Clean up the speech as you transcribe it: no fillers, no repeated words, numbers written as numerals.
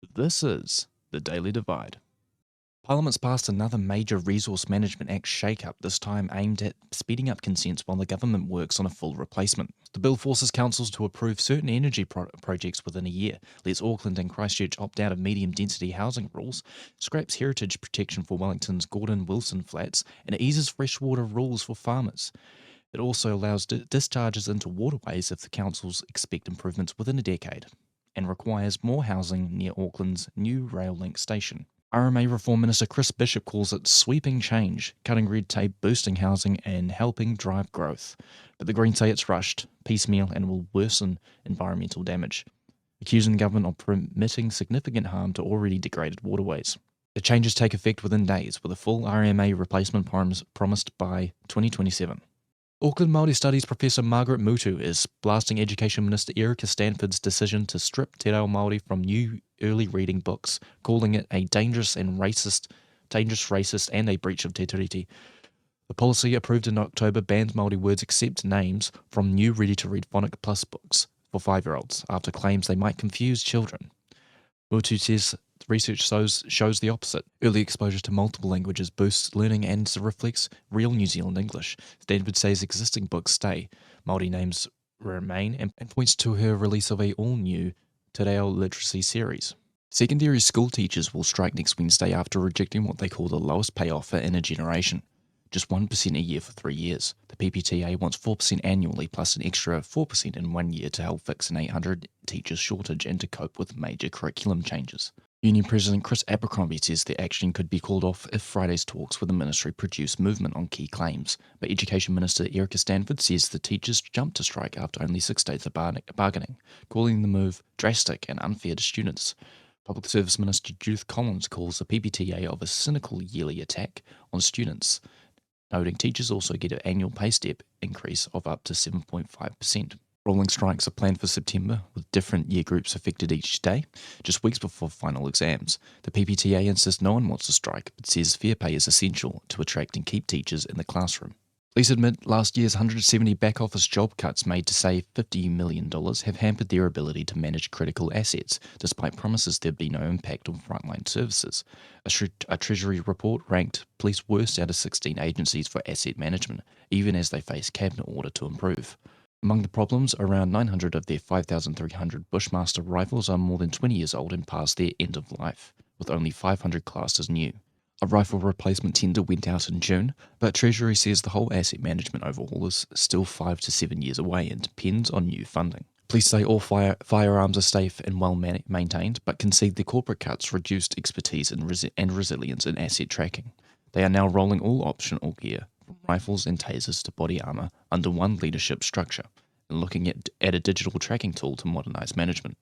This is the Daily Divide. Parliament's passed another major Resource Management Act shake-up, this time aimed at speeding up consents while the government works on a full replacement. The bill forces councils to approve certain energy projects within a year, lets Auckland and Christchurch opt out of medium-density housing rules, scraps heritage protection for Wellington's Gordon Wilson flats, and eases freshwater rules for farmers. It also allows discharges into waterways if the councils expect improvements within a decade, and requires more housing near Auckland's new rail link station. RMA Reform Minister Chris Bishop calls it sweeping change, cutting red tape, boosting housing, and helping drive growth. But the Greens say it's rushed, piecemeal, and will worsen environmental damage, accusing the government of permitting significant harm to already degraded waterways. The changes take effect within days, with a full RMA replacement promised by 2027. Auckland Māori Studies Professor Margaret Mutu is blasting Education Minister Erica Stanford's decision to strip Te Reo Māori from new early reading books, calling it a dangerous, racist, and a breach of Te Tiriti. The policy, approved in October, bans Māori words except names from new ready-to-read Phonic Plus books for 5-year-olds, after claims they might confuse children. Mutu says research shows the opposite. Early exposure to multiple languages boosts learning and reflects real New Zealand English. Stanford says existing books stay, Māori names remain, and points to her release of a all-new Te Reo literacy series. Secondary school teachers will strike next Wednesday after rejecting what they call the lowest pay offer in a generation. Just 1% a year for 3 years. The PPTA wants 4% annually plus an extra 4% in 1 year to help fix an 800 teacher shortage and to cope with major curriculum changes. Union President Chris Abercrombie says the action could be called off if Friday's talks with the ministry produce movement on key claims. But Education Minister Erica Stanford says the teachers jumped to strike after only 6 days of bargaining, calling the move drastic and unfair to students. Public Service Minister Judith Collins calls the PPTA of a cynical yearly attack on students, noting teachers also get an annual pay step increase of up to 7.5%. Rolling strikes are planned for September, with different year groups affected each day, just weeks before final exams. The PPTA insists no one wants to strike, but says fair pay is essential to attract and keep teachers in the classroom. Police admit last year's 170 back-office job cuts made to save $50 million have hampered their ability to manage critical assets, despite promises there'd be no impact on frontline services. A Treasury report ranked police worst out of 16 agencies for asset management, even as they face cabinet order to improve. Among the problems, around 900 of their 5,300 Bushmaster rifles are more than 20 years old and past their end of life, with only 500 classed as new. A rifle replacement tender went out in June, but Treasury says the whole asset management overhaul is still 5 to 7 years away and depends on new funding. Police say all firearms are safe and well maintained, but concede the corporate cuts reduced expertise and resilience in asset tracking. They are now rolling all optional gear, from rifles and tasers to body armour, under one leadership structure, and looking at a digital tracking tool to modernise management.